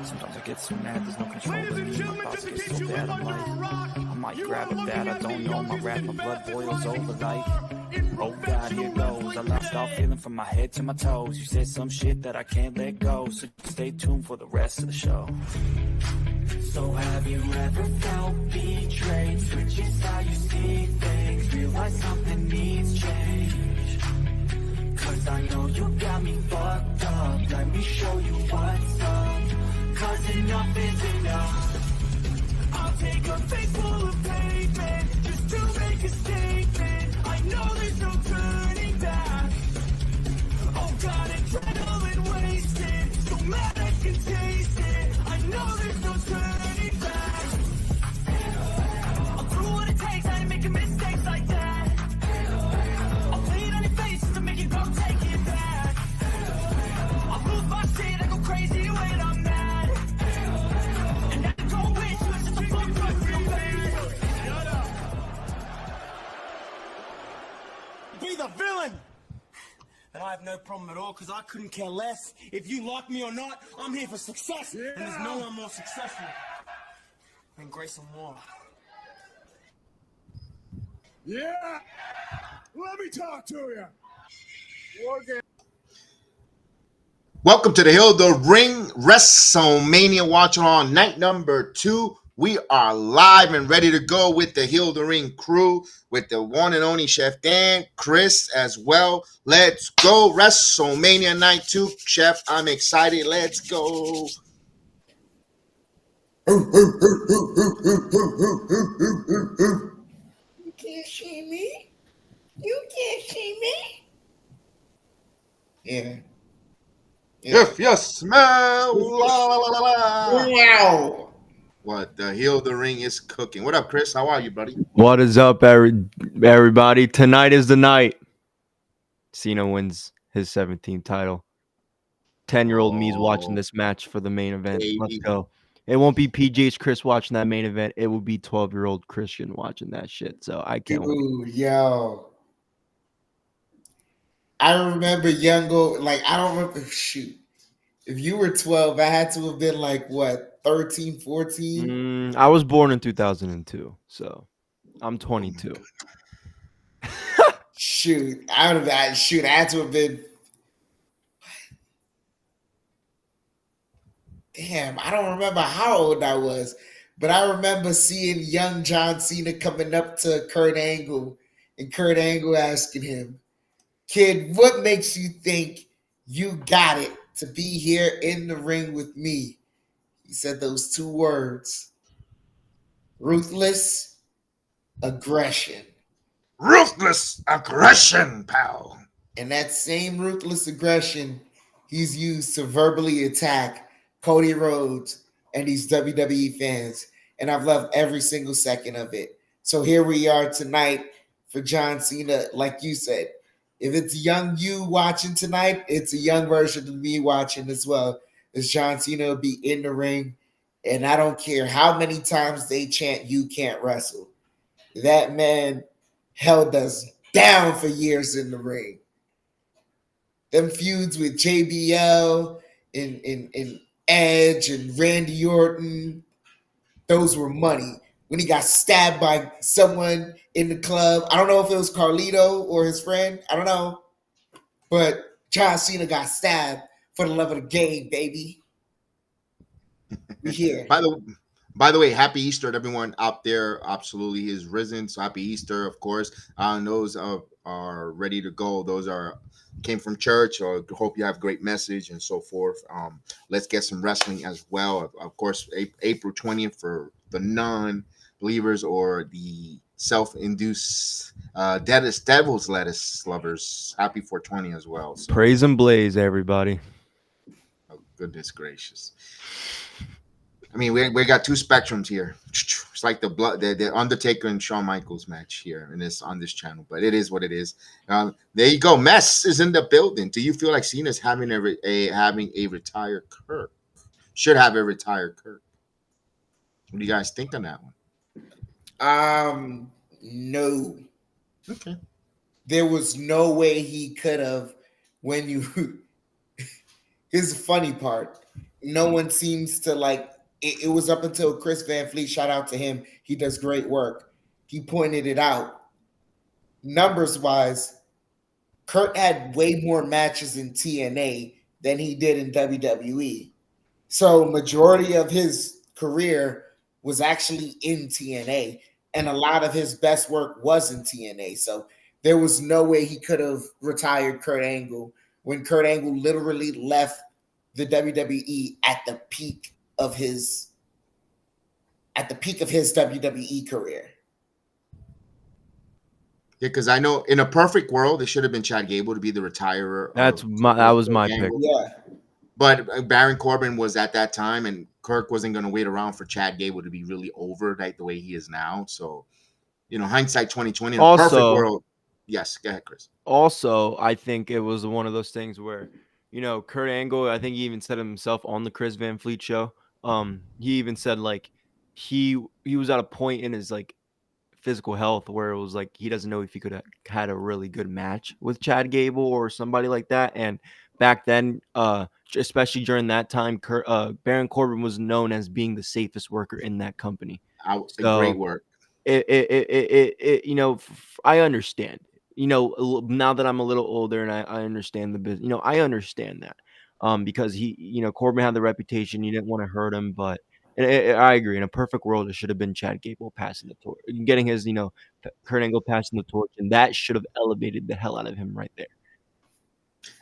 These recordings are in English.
Sometimes I get so mad, there's no control in me. My thoughts get so bad, I'm like, I might grab a bat, I don't know. My rap, my blood boils over like, oh God, here goes. I lost all feeling from my head to my toes. You said some shit that I can't let go, so stay tuned for the rest of the show. So have you ever felt betrayed? Switches how you see things, realize something needs change. Cause I know you got me fucked up, let me show you what's up. Cause enough is enough. I'll take a face full of pavement just to make a statement. I know there's no turning back. Oh God, adrenaline wasted, so mad I can taste it. I know there's no turning back. I'll do what it takes, I ain't making mistakes like that. I'll bleed on your face to make you go take it back. I'll lose my shit, I go crazy when I'm mad. And I don't wish you such a fuck up real bad. Shut up. Be the villain! And I have no problem at all, because I couldn't care less. If you like me or not, I'm here for success. Yeah. And there's no one more successful than Grayson Waller. Yeah! Let me talk to you. Welcome to the Hill the Ring WrestleMania watching on night number 2. We are live and ready to go with the Hill the Ring crew, with the one and only Chef Dan, Chris as well. Let's go. WrestleMania night 2. Chef, I'm excited. Let's go. You can't see me. You can't see me. Yeah. If you smell, la, la, la, la. Wow. What? The Hill the Ring is cooking. What up, Chris? How are you, buddy? What is up, everybody? Tonight is the night. Cena wins his 17th title. 10-year-old me's watching this match for the main event. Baby. Let's go. It won't be PJ's Chris watching that main event. It will be 12-year-old Christian watching that shit. So I can't wait. Dude, yo. I remember I don't remember, shoot. If you were 12, I had to have been like, what, 13, 14? I was born in 2002, so I'm 22. Shoot, I had to have been. Damn, I don't remember how old I was, but I remember seeing young John Cena coming up to Kurt Angle, and Kurt Angle asking him, "Kid, what makes you think you got it to be here in the ring with me?" He said those two words: ruthless aggression. Ruthless aggression, pal. And that same ruthless aggression he's used to verbally attack Cody Rhodes and these WWE fans. And I've loved every single second of it. So here we are tonight for John Cena. Like you said, if it's young you watching tonight, it's a young version of me watching as well. As John Cena will be in the ring. And I don't care how many times they chant, "You can't wrestle." That man held us down for years in the ring. Them feuds with JBL and Edge and Randy Orton, those were money. When he got stabbed by someone in the club, I don't know if it was Carlito or his friend, I don't know. But John Cena got stabbed for the love of the game, baby. We here. By the way, happy Easter to everyone out there. Absolutely, he is risen. So happy Easter, of course. And those are ready to go. Those came from church, or hope you have a great message and so forth. Let's get some wrestling as well. Of course, April 20th for the non-believers or the self-induced devil's lettuce lovers. Happy 420 as well. So, Praise and blaze, everybody. oh, goodness gracious. I mean, we got two spectrums here. It's like the Undertaker and Shawn Michaels match here on this channel, but it is what it is. There you go. Mess is in the building. Do you feel like Cena's having a retired Kirk? Should have a retired Kirk. What do you guys think on that one? No. Okay. There was no way he could have. Here's the funny part. no one seems to like it. It was up until Chris Van Fleet, shout out to him. He does great work. He pointed it out. Numbers wise, Kurt had way more matches in TNA than he did in WWE. So majority of his career was actually in TNA, and a lot of his best work was in TNA. So there was no way he could have retired Kurt Angle when Kurt Angle literally left the WWE at the peak of his WWE career. Yeah, because I know in a perfect world, it should have been Chad Gable to be the retirer. That was my pick. Yeah. But Baron Corbin was at that time, and Kirk wasn't going to wait around for Chad Gable to be really over like the way he is now. So, hindsight 2020. In a perfect world. Yes, go ahead, Chris. Also, I think it was one of those things where, Kurt Angle, I think he even said it himself on the Chris Van Fleet show. He even said like he was at a point in his like physical health where it was like he doesn't know if he could have had a really good match with Chad Gable or somebody like that. And back then, especially during that time, Baron Corbin was known as being the safest worker in that company. Great work. I understand. Now that I'm a little older and I understand the business, I understand that. Because Corbin had the reputation, you didn't want to hurt him, but I agree. In a perfect world, it should have been Chad Gable passing the torch, getting his, Kurt Angle passing the torch, and that should have elevated the hell out of him right there.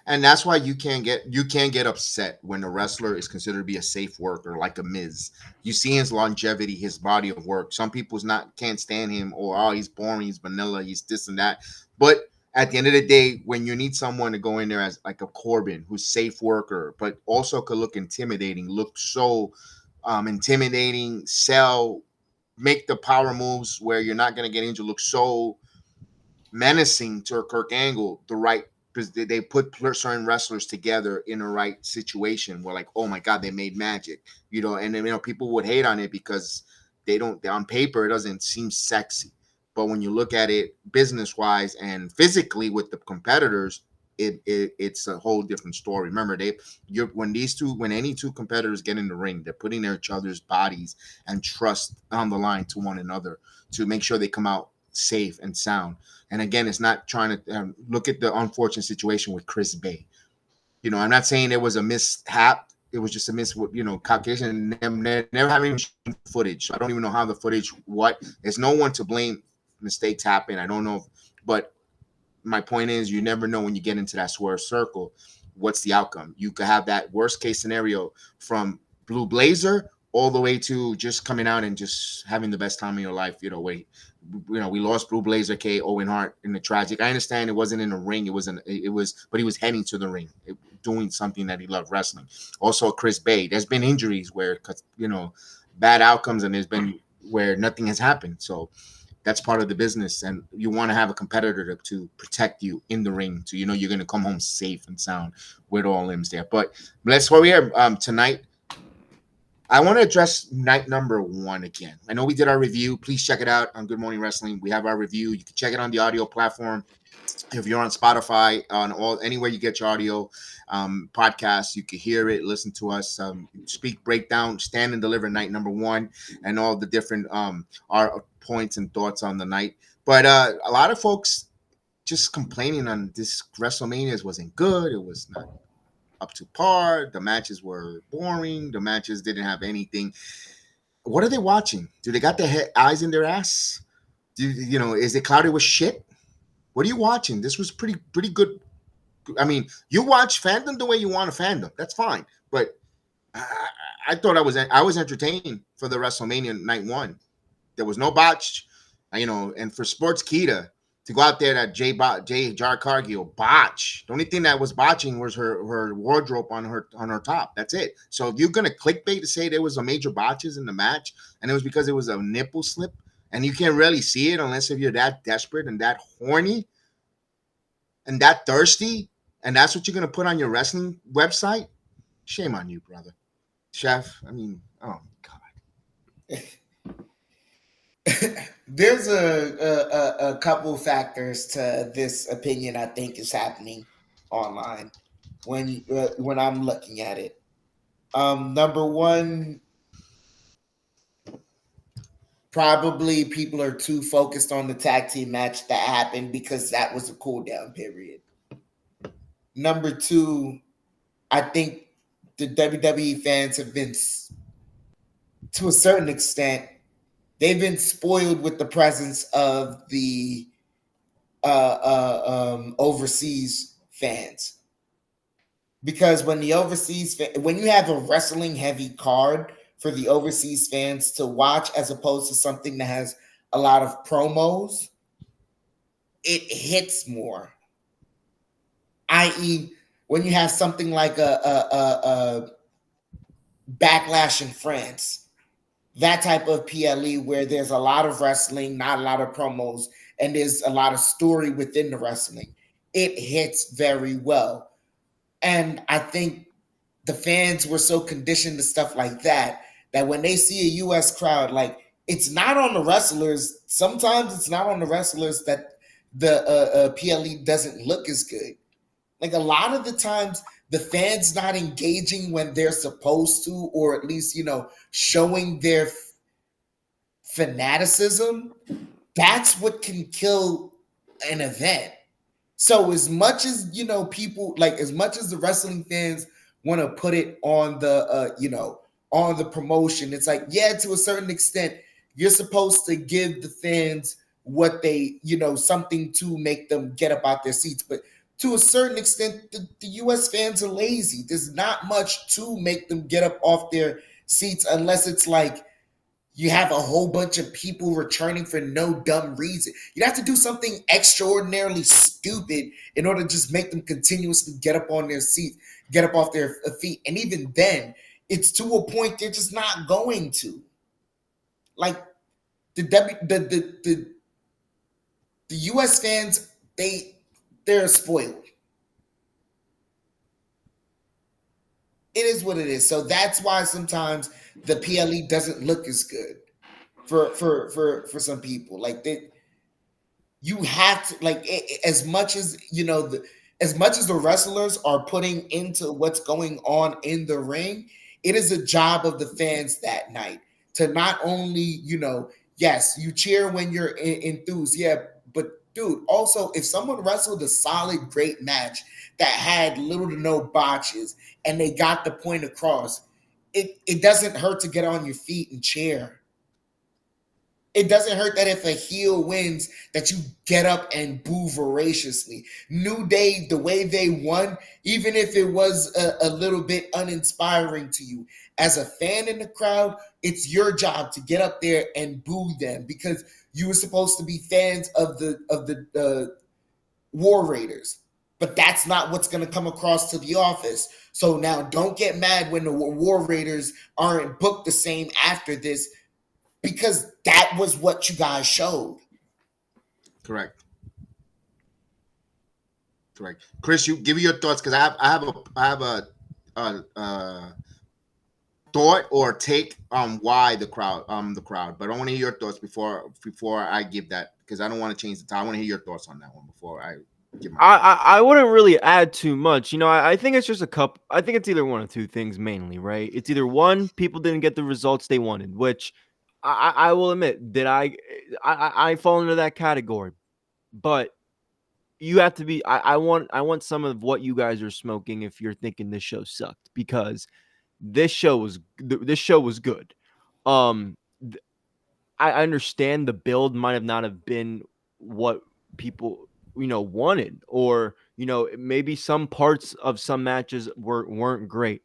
And that's why you can't get upset when a wrestler is considered to be a safe worker, like a Miz. You see his longevity, his body of work. Some people can't stand him, or he's boring, he's vanilla, he's this and that. But at the end of the day, when you need someone to go in there as like a Corbin, who's safe worker, but also could look intimidating, look so intimidating, make the power moves where you're not going to get injured, look so menacing to Kurt Angle, because they put certain wrestlers together in the right situation where like, oh my God, they made magic, and then, people would hate on it because on paper, it doesn't seem sexy. But when you look at it business wise and physically with the competitors, it's a whole different story. Remember, when any two competitors get in the ring, they're putting each other's bodies and trust on the line to one another to make sure they come out safe and sound. And again, it's not trying to look at the unfortunate situation with Chris Bay. I'm not saying it was a mishap. It was just a miss with, Caucasian. Never having footage. So I don't even know how the footage, there's no one to blame. Mistakes happen. I don't know. But my point is, you never know when you get into that square circle, what's the outcome. You could have that worst case scenario from Blue Blazer all the way to just coming out and just having the best time of your life. We lost Blue Blazer, Owen Hart in the tragic. I understand it wasn't in the ring. But he was heading to the ring, doing something that he loved, wrestling. Also, Chris Bay. There's been injuries where, bad outcomes, and there's been where nothing has happened. So that's part of the business, and you want to have a competitor to protect you in the ring, so you're going to come home safe and sound with all limbs there. But let's where we are tonight. I want to address night number 1 again. I know we did our review. Please check it out on Good Morning Wrestling. We have our review. You can check it on the audio platform. If you're on Spotify, anywhere you get your audio podcasts, you can hear it, listen to us, speak, breakdown, stand and deliver night number 1, and all the different our points and thoughts on the night. But a lot of folks just complaining on this WrestleMania wasn't good. It was not up to par. The matches were boring. The matches didn't have anything. What are they watching? Do they got their eyes in their ass? Is it clouded with shit? What are you watching? This was pretty good. I mean, you watch fandom the way you want to fandom. That's fine. But I thought I was entertained for the WrestleMania night 1. There was no botch, and for Sportskeeda to go out there that Jay Jar Cargill botch. The only thing that was botching was her wardrobe on her top. That's it. So if you're gonna clickbait to say there was a major botches in the match, and it was because it was a nipple slip, and you can't really see it unless if you're that desperate and that horny and that thirsty, and that's what you're gonna put on your wrestling website, shame on you, brother. Chef, I mean, oh God. There's a couple factors to this opinion I think is happening online when I'm looking at it. Number one, probably people are too focused on the tag team match that happened because that was a cool down period. Number two, I think the WWE fans have been, to a certain extent, they've been spoiled with the presence of the overseas fans. Because when you have a wrestling heavy card for the overseas fans to watch, as opposed to something that has a lot of promos, it hits more. I.e., when you have something like a Backlash in France, that type of PLE where there's a lot of wrestling, not a lot of promos, and there's a lot of story within the wrestling, it hits very well. And I think the fans were so conditioned to stuff like that when they see a US crowd, like, it's not on the wrestlers. Sometimes it's not on the wrestlers that the PLE doesn't look as good. Like, a lot of the times the fans not engaging when they're supposed to, or at least, showing their fanaticism, that's what can kill an event. So as much as, people, like, as much as the wrestling fans want to put it on the, on the promotion, it's like, yeah, to a certain extent, you're supposed to give the fans what they, something to make them get up out their seats. But to a certain extent, the US fans are lazy. There's not much to make them get up off their seats unless it's like you have a whole bunch of people returning for no dumb reason. You'd have to do something extraordinarily stupid in order to just make them continuously get up on their seat, get up off their feet. And even then, it's to a point they're just not going to. Like, the US fans, they're spoiled. It is what it is. So that's why sometimes the PLE doesn't look as good for some people. Like, you have to, like, as much as as much as the wrestlers are putting into what's going on in the ring, it is a job of the fans that night to not only, yes, you cheer when you're enthused, yeah, but dude, also, if someone wrestled a solid, great match that had little to no botches and they got the point across, it doesn't hurt to get on your feet and cheer. It doesn't hurt that if a heel wins that you get up and boo voraciously. New Day, the way they won, even if it was a little bit uninspiring to you, as a fan in the crowd, it's your job to get up there and boo them because you were supposed to be fans of the War Raiders. But that's not what's going to come across to the office. So now don't get mad when the War Raiders aren't booked the same after this, because that was what you guys showed. Correct. Chris, you give me your thoughts, because I have a thought or take on why the crowd. But I want to hear your thoughts before I give that, because I don't want to change the time. I want to hear your thoughts on that one before I give my. I wouldn't really add too much. I think it's just a couple. I think it's either one of two things mainly, right? It's either one, people didn't get the results they wanted, which I will admit that I fall into that category. But you have to be. I want some of what you guys are smoking if you're thinking this show sucked, because this show was good. I understand the build might have not have been what people wanted, or maybe some parts of some matches weren't great,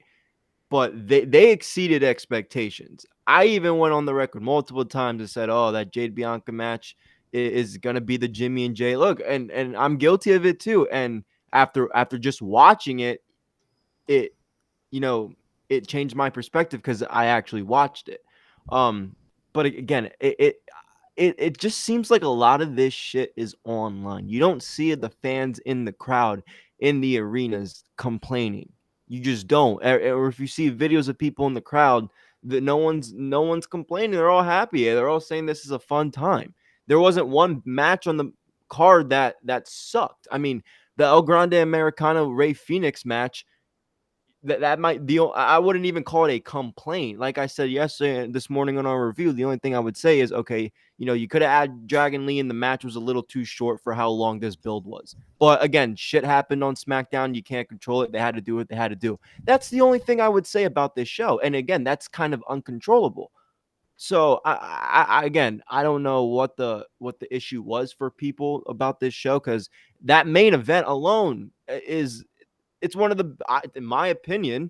but they exceeded expectations. I even went on the record multiple times and said, "Oh, that Jade Bianca match is gonna be the Jimmy and Jay look," and I'm guilty of it too. And after just watching it, it changed my perspective because I actually watched it. But again, it just seems like a lot of this shit is online. You don't see the fans in the crowd in the arenas complaining. You just don't. Or if you see videos of people in the crowd, that no one's complaining. They're all happy. They're all saying this is a fun time. There wasn't one match on the card that sucked. I mean, the El Grande Americano Rey Fenix match, that might be. I wouldn't even call it a complaint. Like I said yesterday and this morning on our review, the only thing I would say is, okay, you could have added Dragon Lee, and the match was a little too short for how long this build was. But again, shit happened on SmackDown. You can't control it. They had to do what they had to do. That's the only thing I would say about this show. And again, that's kind of uncontrollable. So again, I don't know what the issue was for people about this show, because that main event alone it's one of the, in my opinion,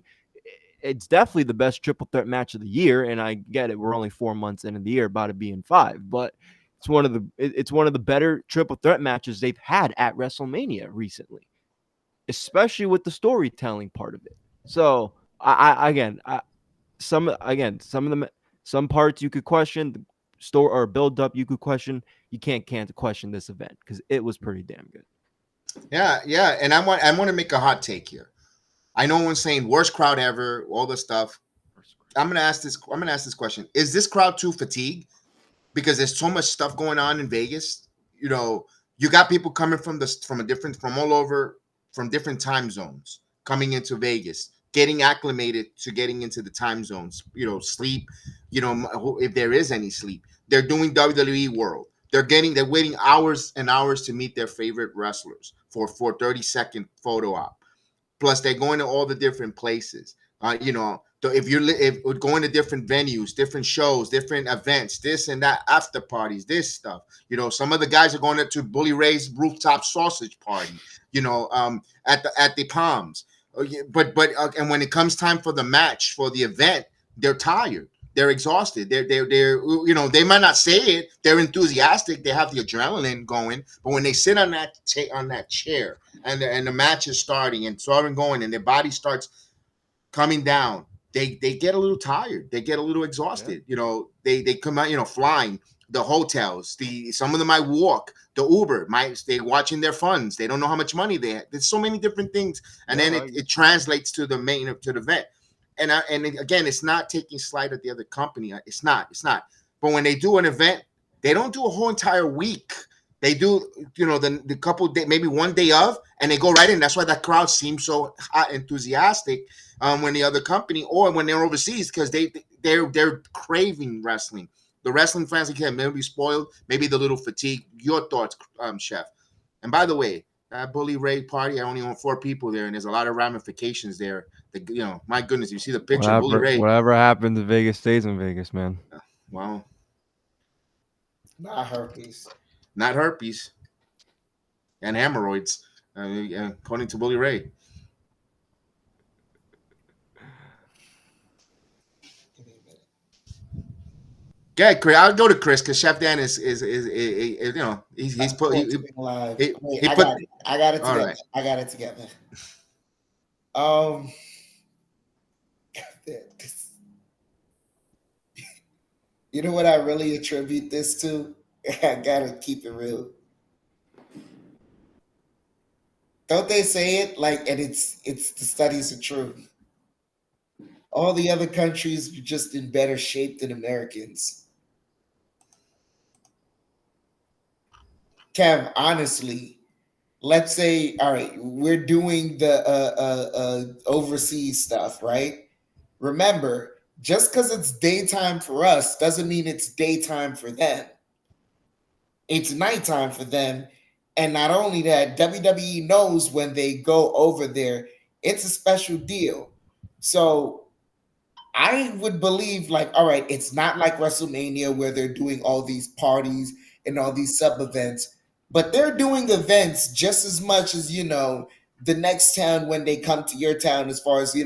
it's definitely the best triple threat match of the year. And I get it, we're only 4 months into the year, about to be in 5, but it's one of the better triple threat matches they've had at WrestleMania recently, especially with the storytelling part of it. So some parts you could question, the store or build up you could question. You can't question this event because it was pretty damn good. Yeah, and I want to make a hot take here. I know one's saying worst crowd ever, all the stuff. I'm gonna ask this question: is this crowd too fatigued? Because there's so much stuff going on in Vegas. You got people coming from all over, from different time zones, coming into Vegas, getting acclimated to getting into the time zones. Sleep. If there is any sleep, they're doing WWE World. They're waiting hours and hours to meet their favorite wrestlers for 30-second photo op. Plus, they're going to all the different places. If we're going to different venues, different shows, different events, this and that, after parties, this stuff. Some of the guys are going to Bully Ray's rooftop sausage party. At the Palms. But and when it comes time for the match, for the event, they're tired. They're exhausted. They're they might not say it. They're enthusiastic. They have the adrenaline going. But when they sit on that chair and the match is starting and going and their body starts coming down, they get a little tired. They get a little exhausted. Yeah. They come out flying. The hotels. Some of them might walk. The Uber they watching their funds. They don't know how much money they have. There's so many different things, and then it translates to the event. And again, it's not taking slight at the other company. It's not. But when they do an event, they don't do a whole entire week. They do, the couple days, maybe one day of, and they go right in. That's why that crowd seems so hot, enthusiastic when the other company or when they're overseas, because they're craving wrestling. The wrestling fans again maybe spoiled, maybe the little fatigue. Your thoughts, Chef? And by the way, that Bully Ray party, I only own 4 people there, and there's a lot of ramifications there. My goodness, you see the picture. Bully Ray. Whatever happens in Vegas stays in Vegas, man. Well, not herpes. Not herpes. And hemorrhoids, according to Bully Ray. Yeah, Chris. I'll go to Chris because Chef Dan is he's put. I got it together. Right. I got it together. You know what I really attribute this to? I gotta keep it real. Don't they say it and it's the studies are true. All the other countries are just in better shape than Americans. Kev, honestly, let's say, all right, we're doing the overseas stuff, right? Remember, just because it's daytime for us doesn't mean it's daytime for them. It's nighttime for them. And not only that, WWE knows when they go over there, it's a special deal. So I would believe all right, it's not like WrestleMania where they're doing all these parties and all these sub-events. But they're doing events just as much as, the next town when they come to your town, as far as,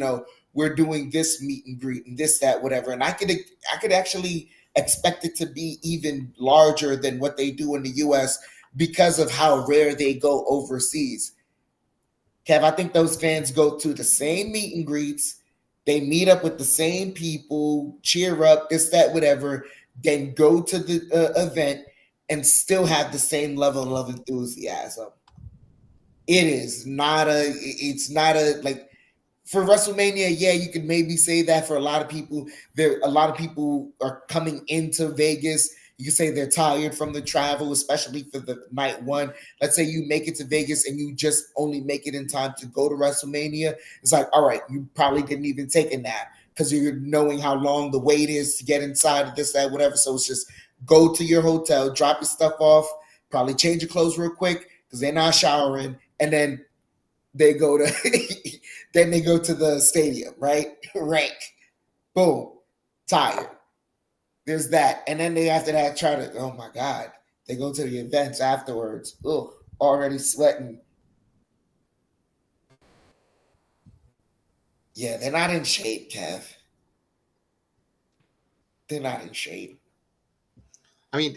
we're doing this meet and greet and this, that, whatever. And I could actually expect it to be even larger than what they do in the US because of how rare they go overseas. Kev, I think those fans go to the same meet and greets. They meet up with the same people, cheer up, this, that, whatever, then go to the event and still have the same level of enthusiasm. It's not for WrestleMania. Yeah, you could maybe say that for a lot of people. A lot of people are coming into Vegas You can say they're tired from the travel, especially for the night one. Let's say you make it to Vegas and you just only make it in time to go to WrestleMania. It's like, all right, you probably didn't even take a nap because you're knowing how long the wait is to get inside of this, that, whatever. So it's just go to your hotel, drop your stuff off, probably change your clothes real quick because they're not showering, and then they go to the stadium, right? Rank. Boom. Tired. There's that. And then they after that try to, oh my God. They go to the events afterwards. Ugh, already sweating. Yeah, they're not in shape, Kev. They're not in shape. I mean,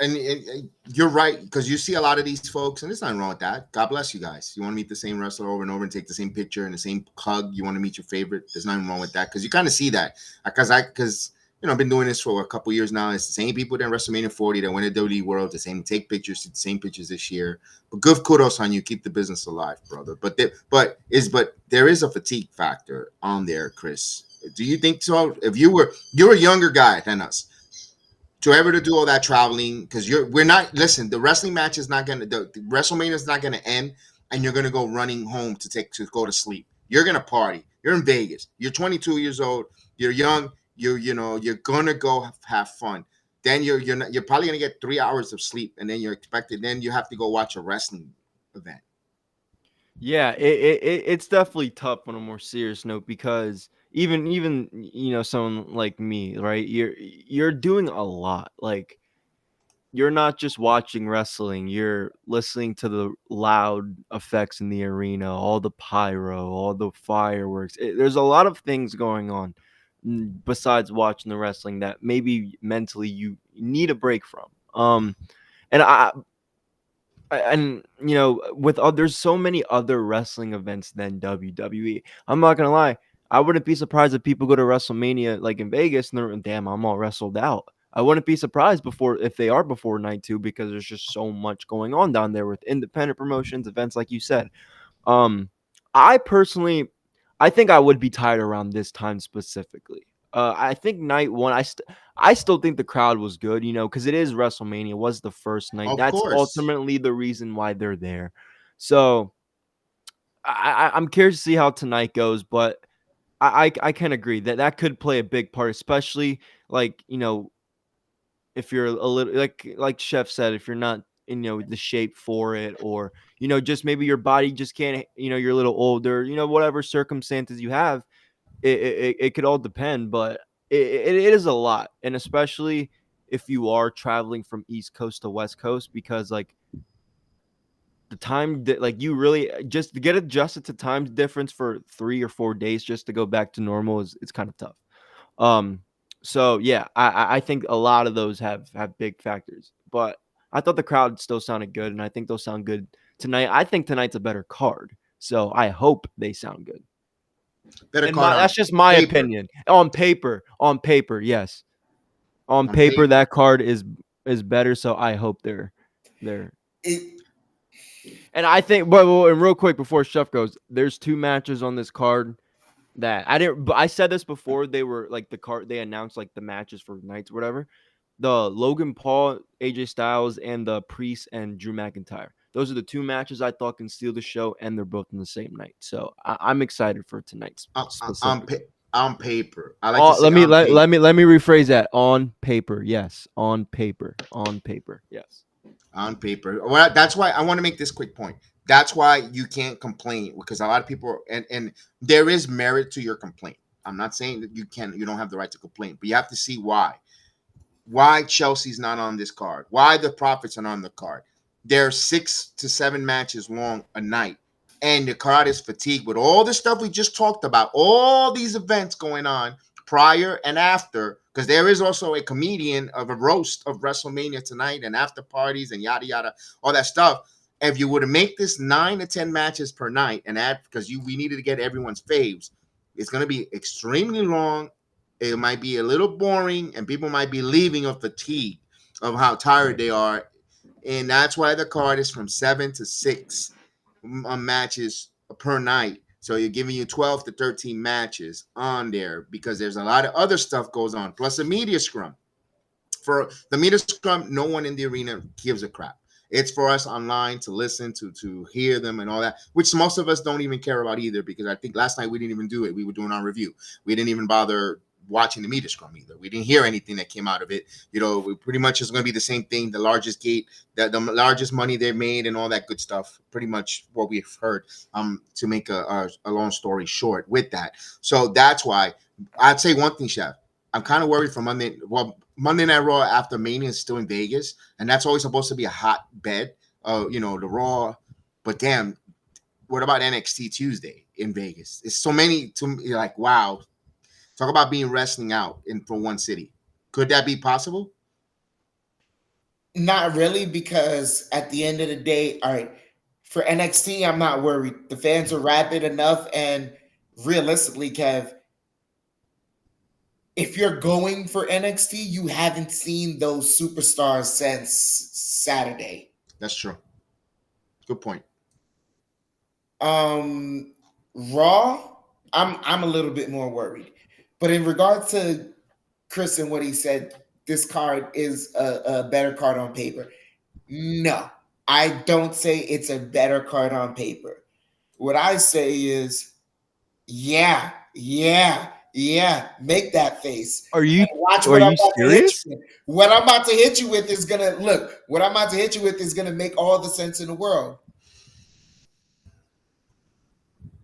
and you're right, because you see a lot of these folks, and there's nothing wrong with that. God bless you guys. You want to meet the same wrestler over and over and take the same picture and the same hug. You want to meet your favorite. There's nothing wrong with that, because you kind of see that. Because I've been doing this for a couple years now. It's the same people that WrestleMania 40 that win the WWE World, the same take pictures, the same pictures this year. But good kudos on you. Keep the business alive, brother. But there is a fatigue factor on there, Chris. Do you think so? If you're a younger guy than us, to ever to do all that traveling, because we're not, listen, the wrestling match is not gonna, the WrestleMania is not gonna end, and you're gonna go running home to go to sleep. You're gonna party. You're in Vegas. You're 22 years old. You're young. You're gonna go have fun. Then you're probably gonna get 3 hours of sleep, and then you're expected. Then you have to go watch a wrestling event. Yeah, it's definitely tough on a more serious note, because even someone like me, right? You're doing a lot. Like, you're not just watching wrestling, you're listening to the loud effects in the arena, all the pyro, all the fireworks. There's a lot of things going on besides watching the wrestling that maybe mentally you need a break from. And there's so many other wrestling events than WWE. I'm not gonna lie, I wouldn't be surprised if people go to WrestleMania like in Vegas and they're, damn, I'm all wrestled out. I wouldn't be surprised if they are before night two, because there's just so much going on down there with independent promotions, events, like you said. I personally, I think I would be tired around this time specifically. I think night one, I still think the crowd was good, because it is WrestleMania. It was the first night. Of That's course. ultimately the reason why they're there. So I'm curious to see how tonight goes, but I can agree that could play a big part, especially like, if you're a little, like Chef said, if you're not in the shape for it, or just maybe your body just can't, you're a little older, whatever circumstances you have, it could all depend, but it is a lot. And especially if you are traveling from East Coast to West Coast, because like the time that, like, you really just to get adjusted to time difference for 3 or 4 days just to go back to normal it's kind of tough. So yeah, I think a lot of those have big factors, but I thought the crowd still sounded good, and I think they'll sound good tonight. I think tonight's a better card, so I hope they sound good. Better And card. that's just my paper. opinion. On paper, yes. On paper, that card is better, so I hope they're. And I think, but and real quick before Chef goes, there's 2 matches on this card that I didn't. But I said this before they were like the card. They announced like the matches for nights, or whatever. The Logan Paul, AJ Styles, and the Priest and Drew McIntyre. Those are the 2 matches I thought can steal the show, and they're both in the same night. So I'm excited for tonight's. On paper, I like to say let me rephrase that. On paper, yes. On paper, yes. On paper. Well, that's why I want to make this quick point. That's why you can't complain, because a lot of people, and there is merit to your complaint. I'm not saying that you don't have the right to complain, but you have to see why. Why Chelsea's not on this card? Why the Profits are not on the card? They're 6 to 7 matches long a night, and the card is fatigued with all the stuff we just talked about, all these events going on prior and after, because there is also a comedian of a roast of WrestleMania tonight and after parties and yada yada, all that stuff. If you were to make this 9 to 10 matches per night and add, because we needed to get everyone's faves, it's going to be extremely long. It might be a little boring, and people might be leaving of fatigue of how tired they are. And that's why the card is from 7 to 6 matches per night. So you're giving you 12 to 13 matches on there, because there's a lot of other stuff goes on, plus a media scrum. for the media scrum, no one in the arena gives a crap. It's for us online to listen to hear them and all that, which most of us don't even care about either, because I think last night we didn't even do it. We were doing our review. We didn't even bother watching the media scrum either. We didn't hear anything that came out of it. We pretty much is going to be the same thing. The largest gate, the largest money they made, and all that good stuff. Pretty much what we've heard. To make a long story short with that. So that's why I'd say one thing, Chef. I'm kind of worried for Monday. Well, Monday Night Raw after Mania is still in Vegas, and that's always supposed to be a hot bed. The Raw, but damn, what about NXT Tuesday in Vegas? It's so many to me. Like, wow, talk about being wrestling out for one city. Could that be possible? Not really, because at the end of the day, all right, for NXT, I'm not worried. The fans are rabid enough, and realistically, Kev, if you're going for NXT, you haven't seen those superstars since Saturday. That's true. Good point. Raw, I'm a little bit more worried. But in regards to Chris and what he said, this card is a better card on paper. No, I don't say it's a better card on paper. What I say is, yeah, make that face. Are you watch are what I'm you about serious? to hit you with. What I'm about to hit you with is gonna make all the sense in the world.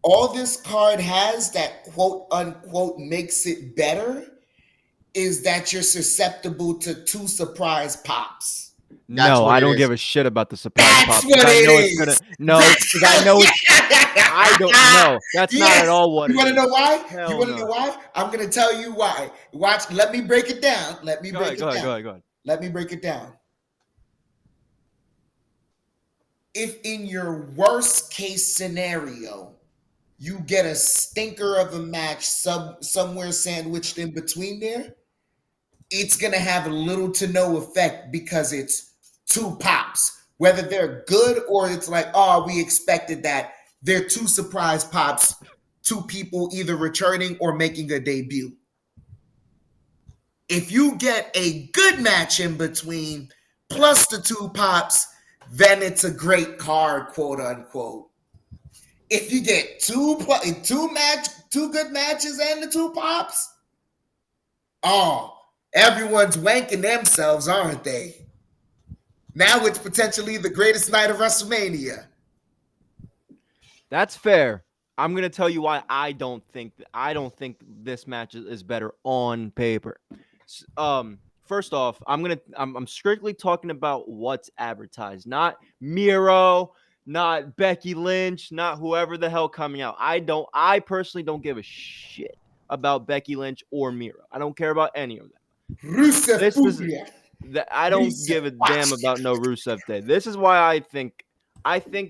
All this card has that quote unquote makes it better is that you're susceptible to 2 surprise pops. No, I don't give a shit about the surprise That's pop. what I know it it's gonna is. no, because I know it's I don't know. That's not at all what you want to know why? Hell You want to know why? I'm going to tell you why. Watch. Let me break it down. Go ahead. Let me break it down. If in your worst case scenario, you get a stinker of a match somewhere sandwiched in between there, it's going to have little to no effect because it's 2 pops. Whether they're good or it's like, oh, we expected that. They're 2 surprise pops, 2 people either returning or making a debut. If you get a good match in between plus the 2 pops, then it's a great card, quote unquote. If you get two good matches and the 2 pops, everyone's wanking themselves, aren't they? Now it's potentially the greatest night of WrestleMania. That's fair. I'm gonna tell you why I don't think this match is better on paper. First off, I'm strictly talking about what's advertised, not Miro, not Becky Lynch, not whoever the hell coming out. I personally don't give a shit about Becky Lynch or Miro. I don't care about any of them. I don't give a damn about no Rusev Day. This is why I think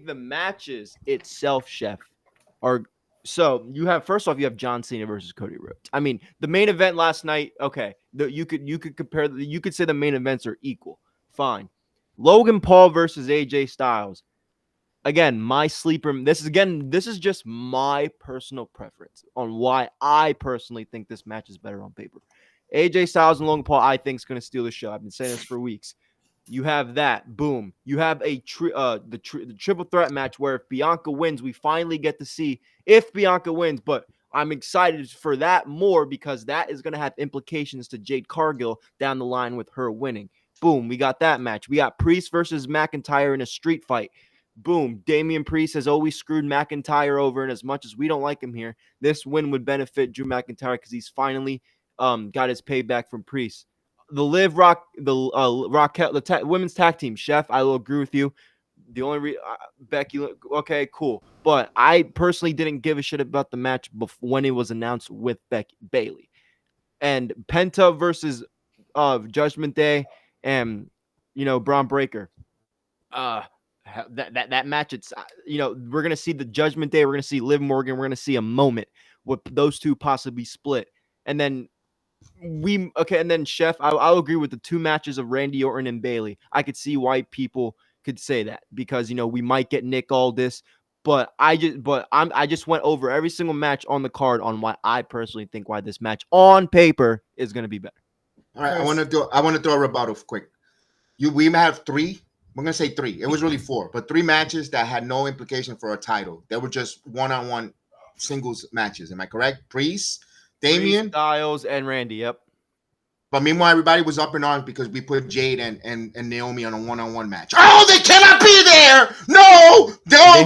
the matches itself, Chef, are so you have John Cena versus Cody Rhodes. I mean, the main event last night, okay, you could compare, you could say the main events are equal. Fine. Logan Paul versus AJ Styles. Again, my sleeper. This is just my personal preference on why I personally think this match is better on paper. AJ Styles and Logan Paul, I think, is going to steal the show. I've been saying this for weeks. You have that. Boom. You have the triple threat match where if Bianca wins, we finally get to see if Bianca wins. But I'm excited for that more because that is going to have implications to Jade Cargill down the line with her winning. Boom. We got that match. We got Priest versus McIntyre in a street fight. Boom. Damian Priest has always screwed McIntyre over, and as much as we don't like him here, this win would benefit Drew McIntyre because he's finally got his payback from Priest. The women's tag team, Chef, I will agree with you. The only Becky, okay, cool. But I personally didn't give a shit about the match when it was announced with Bayley. And Penta versus Judgment Day and, Bron Breakker. That match, it's, we're going to see the Judgment Day. We're going to see Liv Morgan. We're going to see a moment with those two possibly split. And then and then Chef, I'll agree with the 2 matches of Randy Orton and Bayley. I could see why people could say that because, we might get Nick Aldis, but I just went over every single match on the card on why I personally think why this match on paper is going to be better. All right, Chris. I want to throw a rebuttal quick. We have 3. We're gonna say 3. It was really 4, but 3 matches that had no implication for a title. They were just one-on-one singles matches. Am I correct? Priest, Damian, Styles, and Randy. Yep. But meanwhile, everybody was up in arms because we put Jade and Naomi on a one-on-one match. Oh, they cannot be there. No,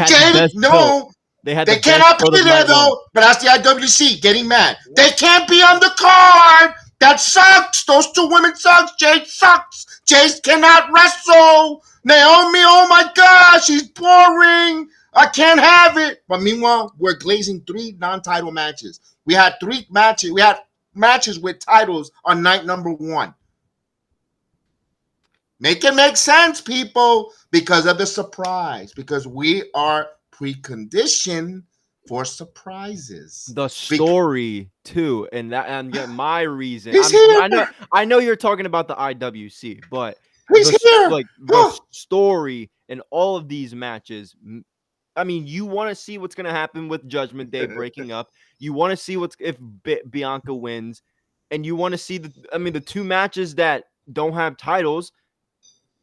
Jade, no. They cannot be there though. But that's the IWC getting mad. They can't be on the card. That sucks. Those 2 women sucks. Jade sucks. Jade cannot wrestle. Naomi, oh my gosh, she's boring. I can't have it. But meanwhile, we're glazing 3 non-title matches. We had 3 matches. We had matches with titles on night number 1. Make it make sense, people, because of the surprise. Because we are preconditioned for surprises. The story too, and my reason. I know you're talking about the IWC, but the story in all of these matches. I mean, you want to see what's going to happen with Judgment Day breaking up. You want to see if Bianca wins, and you want to see the 2 matches that don't have titles.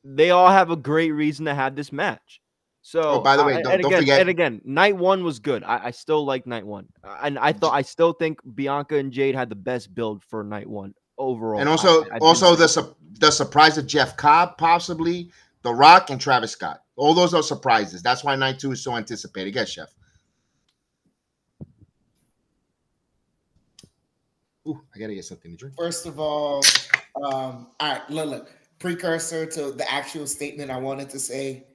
They all have a great reason to have this match. So, by the way, don't forget. And again, night 1 was good. I still like night 1, and I still think Bianca and Jade had the best build for night 1 overall. And also the surprise of Jeff Cobb, possibly The Rock and Travis Scott. All those are surprises. That's why night 2 is so anticipated. Yes, Chef. Ooh, I gotta get something to drink. First of all right, look. Precursor to the actual statement I wanted to say.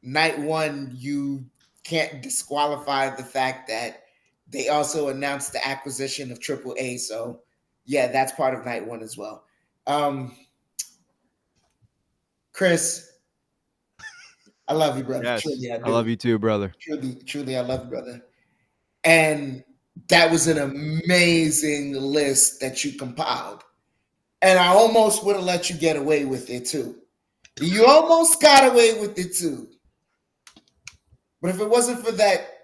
Night 1, you can't disqualify the fact that they also announced the acquisition of AAA. So, yeah, that's part of night 1 as well. Chris, I love you, brother. Yes, truly, I love you too, brother. Truly, I love you, brother. And that was an amazing list that you compiled. And I almost would have let you get away with it too. You almost got away with it too. But if it wasn't for that,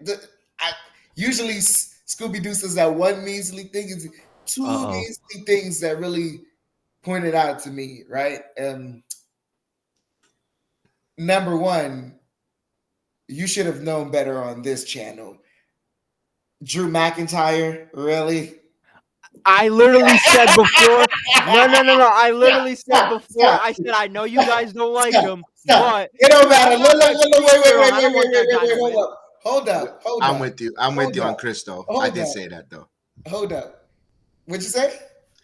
usually Scooby-Doo says that one measly thing is 2 measly things that really pointed out to me, right? Number 1, you should have known better on this channel. Drew McIntyre, really? I literally said before. No. I literally said before. I said I know you guys don't like him, but it don't matter. Wait. Hold up. I'm with you. I'm with you on Chris, though. I did say that, though. Hold up. What'd you say?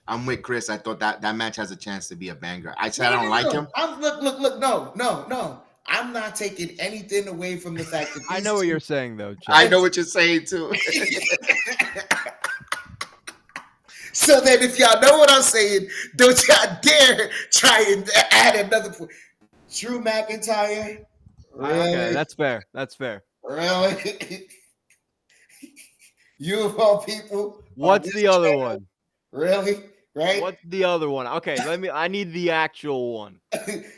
I'm with Chris. I thought that match has a chance to be a banger. I said I don't like him. Look. No. I'm not taking anything away from the fact that I know what you're saying, though. Chuck. I know what you're saying, too. So then if y'all know what I'm saying, don't y'all dare try and add another point. Drew McIntyre. Really? Okay, that's fair. Really? You of all people. What's the other one? Really? Right? What's the other one? Okay, I need the actual one.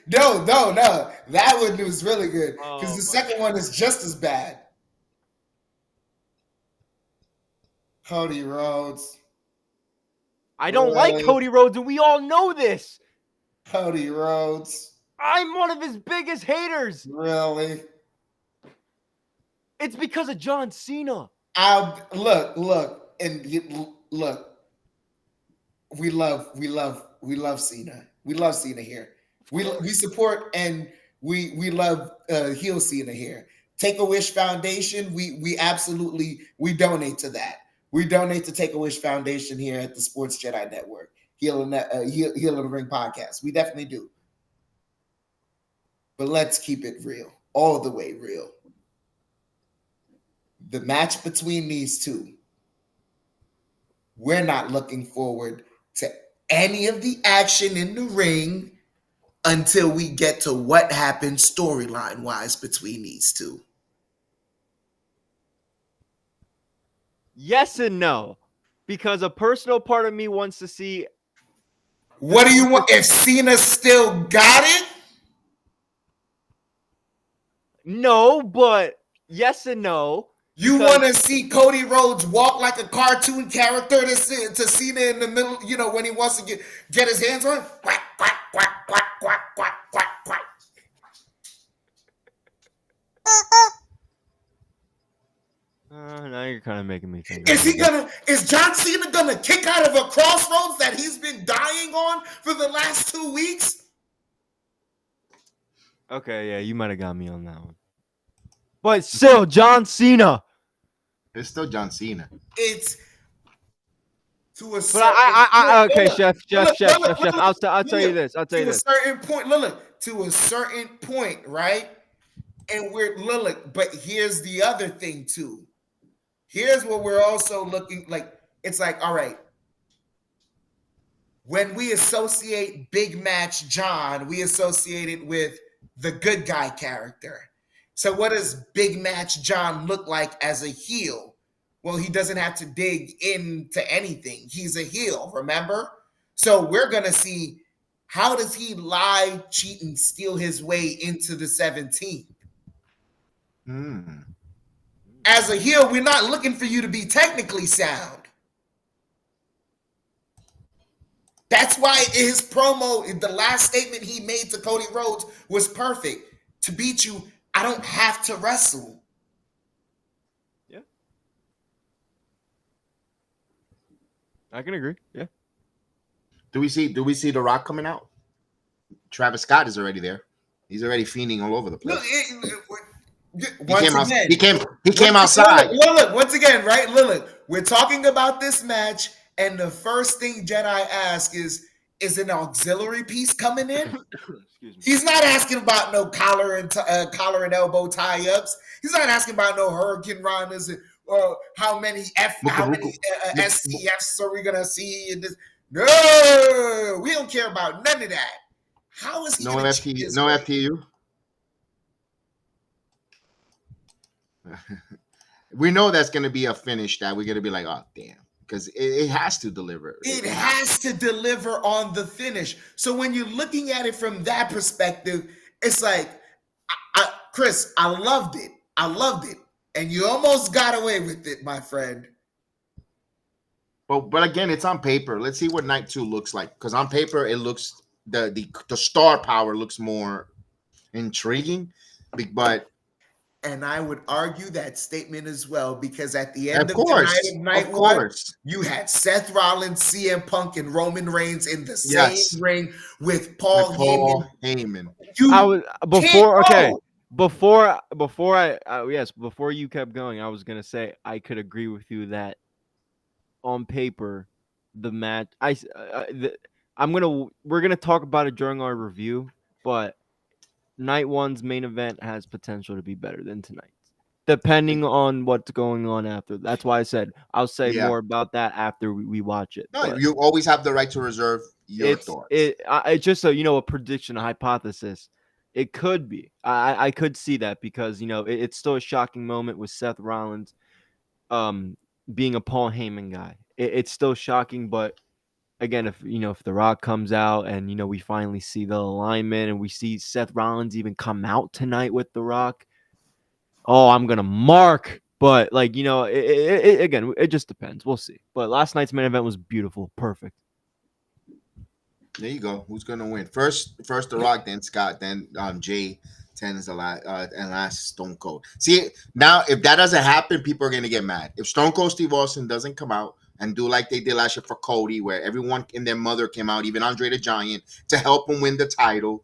No. That one was really good. Because the second one is just as bad. Cody Rhodes. I don't like Cody Rhodes, and we all know this. Cody Rhodes. I'm one of his biggest haters. Really? It's because of John Cena. Look. We love Cena. We love Cena here. We support and we love heel Cena here. Take a Wish Foundation. We absolutely donate to that. We donate to Take a Wish Foundation here at the Sports Jedi Network, Heel in the Ring podcast. We definitely do. But let's keep it real, all the way real. The match between these 2, we're not looking forward to any of the action in the ring until we get to what happened storyline-wise between these 2. Yes and no, because a personal part of me wants to see. What do you want? If Cena still got it? No, but yes and no. You Because- want to see Cody Rhodes walk like a cartoon character to Cena in the middle, you know, when he wants to get his hands on? Quack, quack, quack, quack, quack, quack, quack, quack. Now you're kind of making me think. Is John Cena gonna kick out of a crossroads that he's been dying on for the last 2 weeks? Okay, yeah, you might have got me on that one. But still, John Cena. It's still John Cena. It's to a But certain okay, look, chef. look, I'll tell you this. to a certain point, look, to a certain point, right? And we're look, but here's the other thing too. Here's what we're also looking like. It's like, all right, when we associate Big Match John, we associate it with the good guy character. So what does Big Match John look like as a heel? Well, he doesn't have to dig into anything. He's a heel, remember? So we're going to see, how does he lie, cheat, and steal his way into the 17th? As a heel, we're not looking for you to be technically sound. That's why his promo, the last statement he made to Cody Rhodes was perfect. To beat you, I don't have to wrestle. Yeah. I can agree. Yeah. Do we see The Rock coming out? Travis Scott is already there. He's already fiending all over the place. He came outside. Look, once again, right? Look, we're talking about this match, and the first thing Jedi asks is an auxiliary piece coming in? He's not asking about no collar and elbow tie-ups. He's not asking about no hurricane runners or how many STFs are we gonna see in this. No, we don't care about none of that. How is he no FTU? No FTU. We know that's going to be a finish that we're going to be like, oh damn, because it has to deliver. It has to deliver on the finish. So when you're looking at it from that perspective, it's like, Chris, I loved it. And you almost got away with it, my friend. But again, it's on paper. Let's see what night 2 looks like. Because on paper, it looks the star power looks more intriguing. But and I would argue that statement as well, because at the end of the night of night one, you had Seth Rollins, CM Punk, and Roman Reigns in the same ring with Paul Heyman. Before you kept going, I was gonna say I could agree with you that on paper, the match we're gonna talk about it during our review, but night 1's main event has potential to be better than tonight's, depending on what's going on after. That's why I said I'll say more about that after we watch it. No, you always have the right to reserve your thoughts. It's just a prediction, a hypothesis. It could be. I could see that because it's still a shocking moment with Seth Rollins, being a Paul Heyman guy. It's still shocking, but again, if The Rock comes out and we finally see the alignment and we see Seth Rollins even come out tonight with The Rock, I'm gonna mark. But again, it just depends. We'll see. But last night's main event was beautiful, perfect. There you go. Who's gonna win? First The Rock, then Scott, then Jay. 10 is the last, and last Stone Cold. See, now if that doesn't happen, people are gonna get mad. If Stone Cold Steve Austin doesn't come out and do like they did last year for Cody, where everyone and their mother came out, even Andre the Giant, to help him win the title.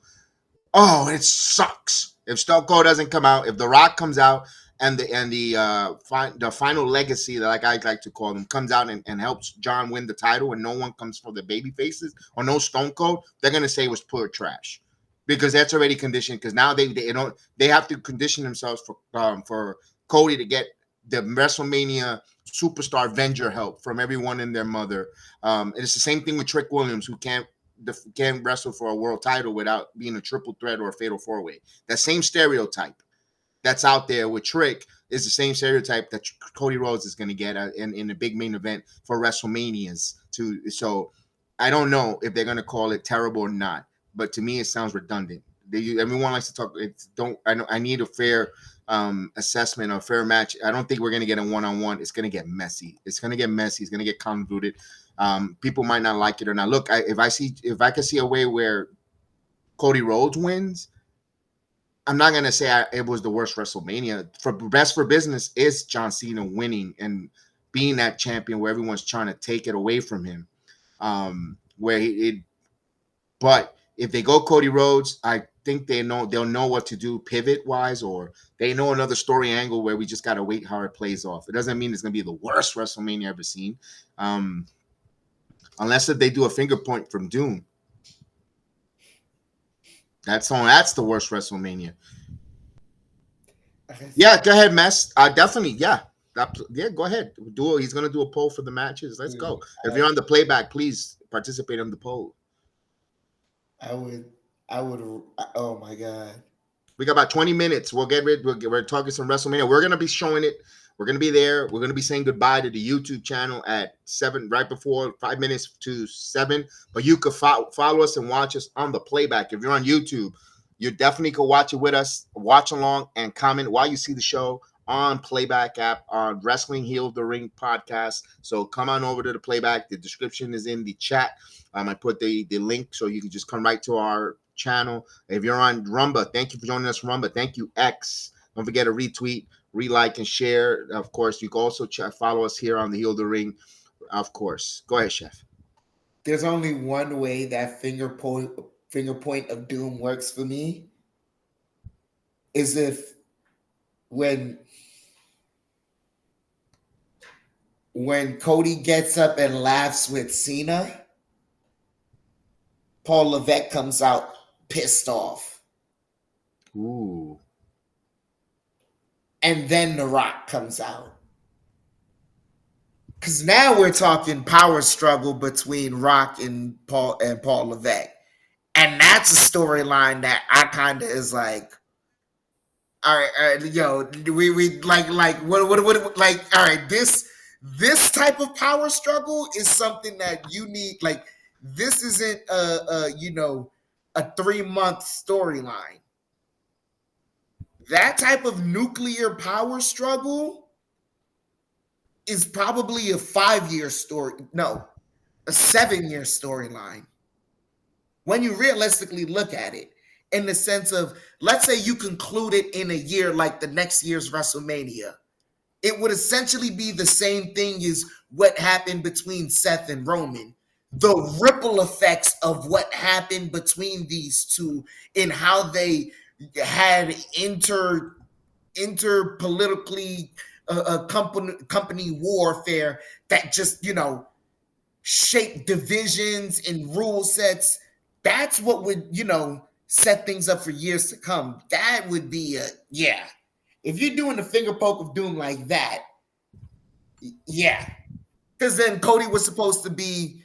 Oh, it sucks. If Stone Cold doesn't come out, if The Rock comes out and the final legacy, that like I like to call them, comes out and helps John win the title, and no one comes for the baby faces or no Stone Cold, they're gonna say it was pure trash. Because that's already conditioned. Because now they have to condition themselves for Cody to get the WrestleMania superstar Avenger help from everyone and their mother. And it's the same thing with Trick Williams, who can't wrestle for a world title without being a triple threat or a fatal 4-way. That same stereotype that's out there with Trick is the same stereotype that Cody Rhodes is going to get in a big main event for WrestleManias too. So I don't know if they're going to call it terrible or not. But to me, it sounds redundant. Everyone likes to talk. I need a fair assessment of fair match. I don't think we're gonna get a one-on-one. It's gonna get messy. It's gonna get messy. It's gonna get convoluted. People might not like it or not. Look, if I can see a way where Cody Rhodes wins, I'm not gonna say it was the worst WrestleMania. For best for business is John Cena winning and being that champion where everyone's trying to take it away from him. But if they go Cody Rhodes, I think they'll know what to do pivot wise, or they know another story angle where we just gotta wait how it plays off. It doesn't mean it's gonna be the worst WrestleMania ever seen, unless if they do a finger point from Doom. That's the worst WrestleMania. Yeah, go ahead, Mess. Definitely, yeah. Go ahead. He's gonna do a poll for the matches. Let's go. If you're on the playback, please participate on the poll. I would. Oh my god. We got about 20 minutes. We're talking some WrestleMania. We're gonna be showing it. We're gonna be there. We're gonna be saying goodbye to the YouTube channel at 7, right before 5 minutes to 7. But you could follow us and watch us on the playback. If you're on YouTube, you definitely could watch it with us, watch along, and comment while you see the show on Playback app, on Wrestling Heel of the Ring podcast. So come on over to the Playback. The description is in the chat. I put the link so you can just come right to our channel. If you're on Rumba, thank you for joining us, Rumba. Thank you, X. Don't forget to retweet, re-like, and share. Of course, you can also follow us here on the Heel of the Ring. Of course. Go ahead, Chef. There's only one way that finger point of doom works for me, is if when Cody gets up and laughs with Cena, Paul Levesque comes out pissed off. Ooh. And then The Rock comes out. Because now we're talking power struggle between Rock and Paul Levesque. And that's a storyline that I kind of is like, all right, yo, we like what like, all right, this type of power struggle is something that you need. Like, this isn't a 3-month storyline. That type of nuclear power struggle is probably a 5-year story. No, a 7-year storyline. When you realistically look at it, in the sense of, let's say you conclude it in a year like the next year's WrestleMania, it would essentially be the same thing as what happened between Seth and Roman. The ripple effects of what happened between these two and how they had interpolitically company warfare that just, shaped divisions and rule sets. That's what would, set things up for years to come. That would be yeah. If you're doing the finger poke of doom like that, yeah. Because then Cody was supposed to be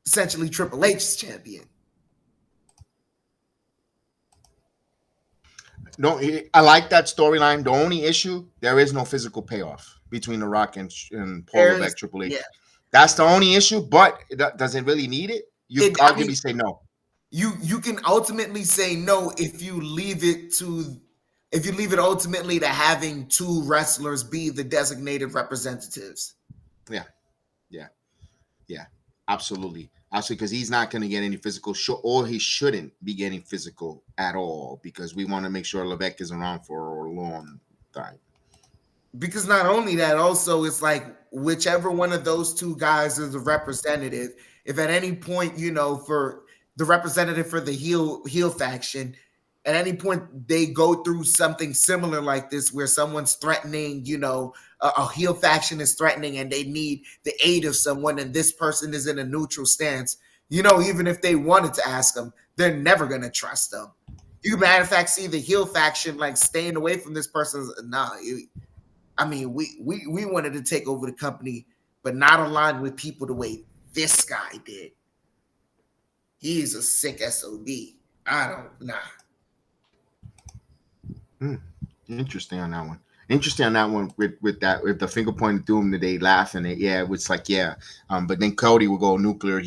essentially Triple H's champion. No, I like that storyline. The only issue, there is no physical payoff between The Rock and Paul Levesque, Triple H. Yeah. That's the only issue, but does it really need it? You can arguably say no. You can ultimately say no if you leave it ultimately to having two wrestlers be the designated representatives. Yeah, absolutely, because he's not going to get any physical, or he shouldn't be getting physical at all, because we want to make sure Levesque is around for a long time. Because not only that, also it's like whichever one of those two guys is the representative. If at any point, for the representative for the heel faction, at any point they go through something similar like this, where someone's threatening, a heel faction is threatening and they need the aid of someone, and this person is in a neutral stance, even if they wanted to ask them, they're never going to trust them. You, matter of fact, see the heel faction like staying away from this person. We wanted to take over the company, but not aligned with people the way this guy did. He's a sick SOB. Interesting on that one. With the finger point of doom that they laugh and it's like, but then Cody will go nuclear.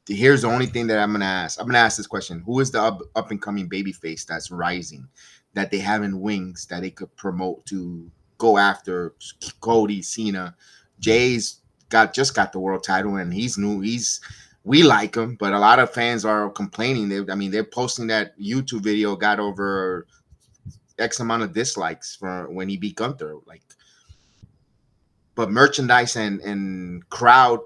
Here's the only thing that I'm gonna ask. I'm gonna ask this question: who is the up and coming babyface that's rising? that they have in wings that they could promote to go after Cody, Cena. Jay's just got the world title, and he's new. We like him, but a lot of fans are complaining. They're posting that YouTube video got over X amount of dislikes for when he beat Gunther. Like, but merchandise and crowd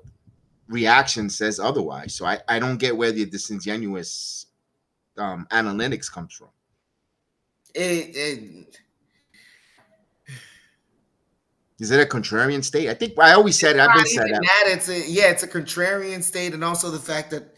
reaction says otherwise. So I don't get where the disingenuous analytics comes from. Is it a contrarian state? I think I always said it. I've been said that. It's a contrarian state, and also the fact that,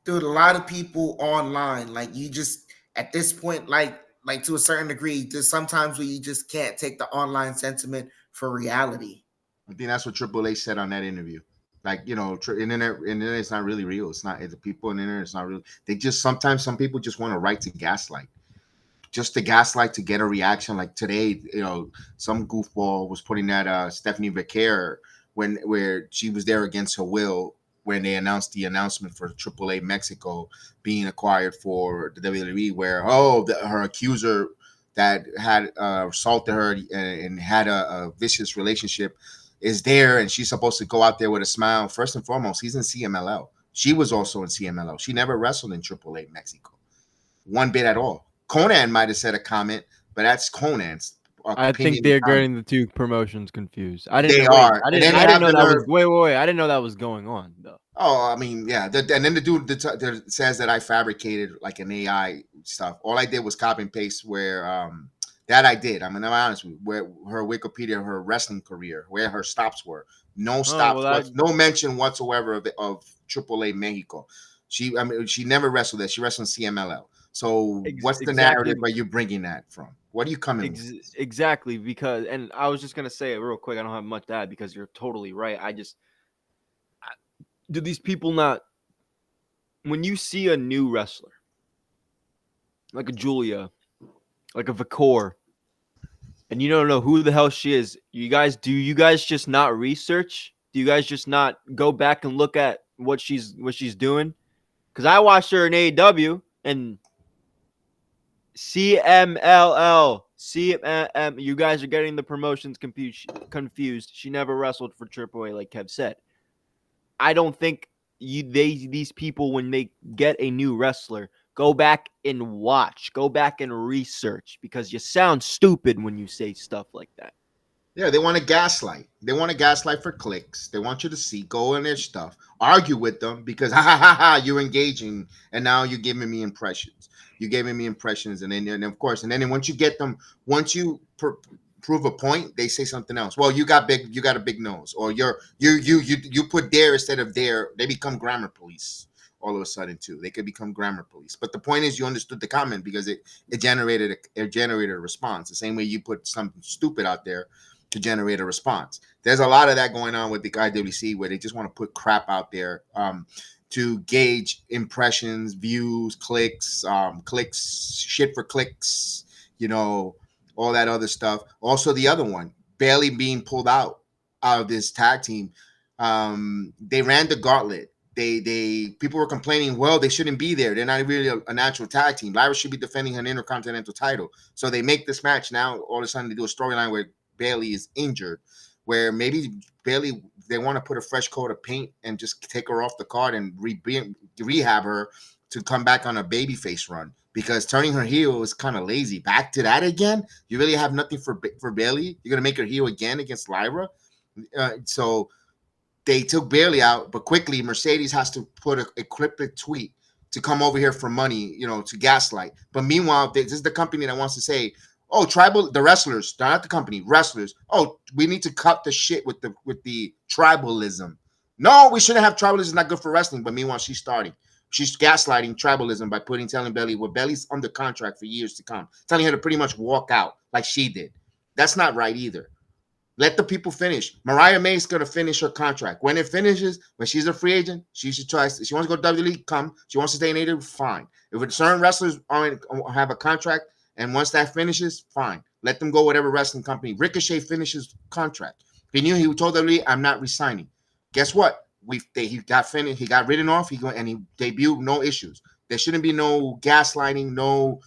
dude, a lot of people online, like, you just at this point, like to a certain degree, there's sometimes where you just can't take the online sentiment for reality. I think that's what Triple H said on that interview. Like, internet's not really real. It's not. The people on the internet, it's not real. They just sometimes some people just want to write to gaslight. Just to gaslight to get a reaction. Like today, some goofball was putting that Stephanie Becker where she was there against her will when they announced the announcement for AAA Mexico being acquired for the WWE, where her accuser that had assaulted her and had a vicious relationship is there, and she's supposed to go out there with a smile. First and foremost, he's in CMLL. She was also in CMLL. She never wrestled in AAA Mexico, one bit at all. Conan might have said a comment, but that's Conan's. I think they're getting the two promotions confused. I didn't know that was going on, though. Oh, I mean, yeah. And then the dude that says that I fabricated like an AI stuff. All I did was copy and paste where that I did. I'm honest with you, where her Wikipedia, her wrestling career, where her stops were. No stops, no mention whatsoever of AAA Mexico. She never wrestled there. She wrestled in CMLL. So what's the narrative where you're bringing that from? What are you coming with? Exactly, because, and I was just going to say it real quick. I don't have much to add because you're totally right. Do these people not, when you see a new wrestler, like a Julia, like a Vicor, and you don't know who the hell she is, do you guys just not research? Do you guys just not go back and look at what she's doing? Because I watched her in AEW and CMLL. You guys are getting the promotions confused. She never wrestled for AAA, like Kev said. I don't think these people, when they get a new wrestler, go back and watch, go back and research, because you sound stupid when you say stuff like that. Yeah, they want to gaslight. They want to gaslight for clicks. They want you to go in their stuff, argue with them because you're engaging, and now you're giving me impressions. You're giving me impressions, and then of course, and then once you get them, once you prove a point, they say something else. Well, you got a big nose, or you put there instead of there. They become grammar police all of a sudden too. They could become grammar police. But the point is, you understood the comment because it generated a response. The same way you put something stupid out there to generate a response. There's a lot of that going on with the IWC where they just want to put crap out there to gauge impressions, views, clicks, shit for clicks, all that other stuff. Also, the other one, Bayley being pulled out of this tag team. They ran the gauntlet. People were complaining, well, they shouldn't be there. They're not really a natural tag team. Lyra should be defending her Intercontinental title. So they make this match. Now, all of a sudden, they do a storyline where Bayley is injured, where maybe Bayley, they want to put a fresh coat of paint and just take her off the card and rehab her to come back on a babyface run, because turning her heel is kind of lazy. Back to that again? You really have nothing for Bayley? You're going to make her heel again against Lyra? So they took Bayley out, but quickly Mercedes has to put a cryptic tweet to come over here for money, to gaslight. But meanwhile, this is the company that wants to say, oh, the wrestlers, not the company, wrestlers. Oh, we need to cut the shit with the tribalism. No, we shouldn't have tribalism. It's not good for wrestling. But meanwhile, she's gaslighting tribalism by telling Bayley, well, Bayley's under contract for years to come, telling her to pretty much walk out like she did. That's not right either. Let the people finish. Mariah May's going to finish her contract. When it finishes, when she's a free agent, she should try. She wants to go to WWE, come. She wants to stay in AEW, fine. If certain wrestlers have a contract, and once that finishes, fine. Let them go whatever wrestling company. Ricochet finishes contract. He told WWE, I'm not resigning. Guess what? He got finished. He got written off. He debuted, no issues. There shouldn't be no gaslighting, no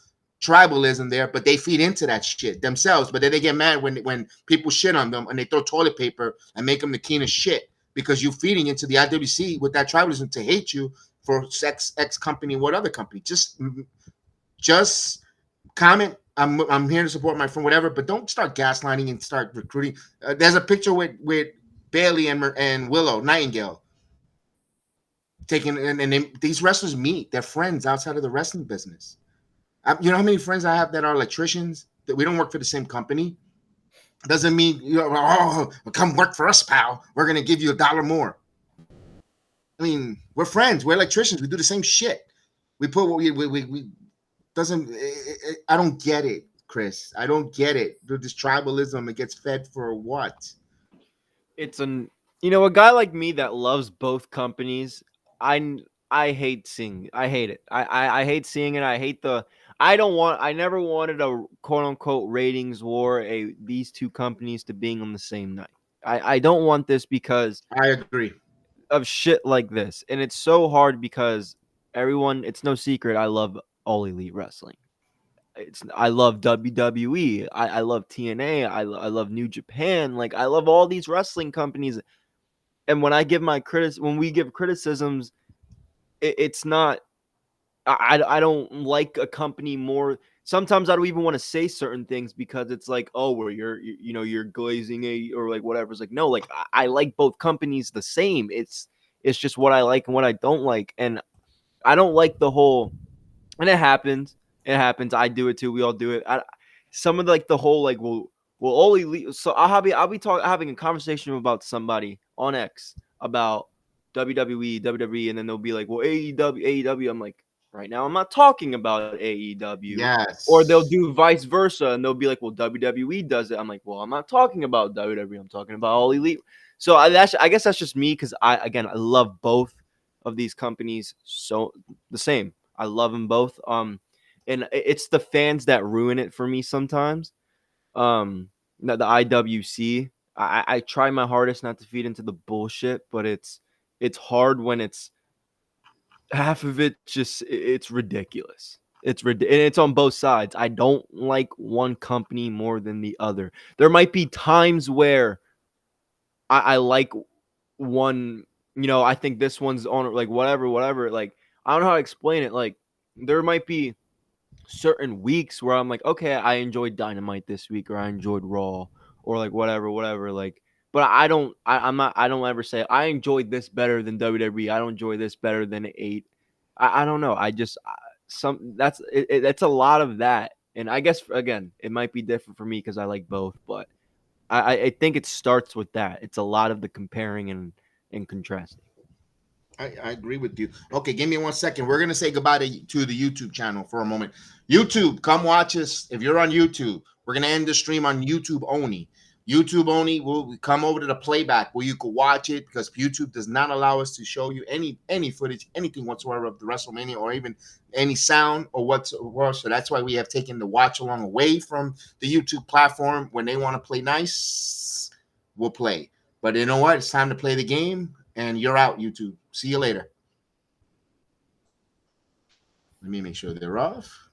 tribalism there, but they feed into that shit themselves. But then they get mad when people shit on them and they throw toilet paper and make them the king of shit because you're feeding into the IWC with that tribalism to hate you for X company, what other company. Just comment. I'm here to support my friend, whatever, but don't start gaslighting and start recruiting. There's a picture with Bailey and Willow Nightingale taking, and these wrestlers meet. They're friends outside of the wrestling business. You know how many friends I have that are electricians that we don't work for the same company? Doesn't mean come work for us, pal. We're gonna give you $1 more. I mean, we're friends. We're electricians. We do the same shit. We put what we doesn't. I don't get it, Chris. I don't get it. This tribalism, it gets fed for what? It's a guy like me that loves both companies. I hate seeing. I hate it. I hate seeing it. I hate the. I never wanted a quote unquote ratings war. These two companies to being on the same night. I don't want this because I agree. Of shit like this, and it's so hard because everyone. It's no secret. I love All Elite Wrestling. I love WWE. I love TNA. I love New Japan. Like I love all these wrestling companies. And when I give when we give criticisms, it's not. I don't like a company more. Sometimes I don't even want to say certain things because it's like, oh, well, you're glazing or like whatever. It's like, no, like I like both companies the same. It's just what I like and what I don't like, and I don't like the whole. And it happens. It happens. I do it too. We all do it. Some of the whole like, well, all elite. So I'll be having a conversation about somebody on X about WWE, and then they'll be like, well, AEW. I'm like, right now I'm not talking about AEW. Yes. Or they'll do vice versa, and they'll be like, well, WWE does it. I'm like, well, I'm not talking about WWE. I'm talking about All Elite. So I guess that's just me because I love both of these companies so the same. I love them both. And it's the fans that ruin it for me sometimes. The IWC. I try my hardest not to feed into the bullshit, but it's hard when it's half of it. It's ridiculous. And it's on both sides. I don't like one company more than the other. There might be times where I like one. I think this one's on like whatever. Like I don't know how to explain it. Like there might be certain weeks where I'm like, okay, I enjoyed Dynamite this week, or I enjoyed Raw, or like whatever. Like, but I don't ever say I enjoyed this better than WWE. I don't enjoy this better than 8. I don't know. That's a lot of that. And I guess again, it might be different for me because I like both, but I think it starts with that. It's a lot of the comparing and contrasting. I agree with you. Okay, give me 1 second. We're gonna say goodbye to the YouTube channel for a moment. YouTube, come watch us. If you're on YouTube, we're gonna end the stream on YouTube only. YouTube only. We'll come over to the playback where you can watch it because YouTube does not allow us to show you any footage, anything whatsoever of the WrestleMania or even any sound or whatsoever. So that's why we have taken the watch along away from the YouTube platform. When they want to play nice, we'll play. But you know what? It's time to play the game, and you're out, YouTube. See you later. Let me make sure they're off.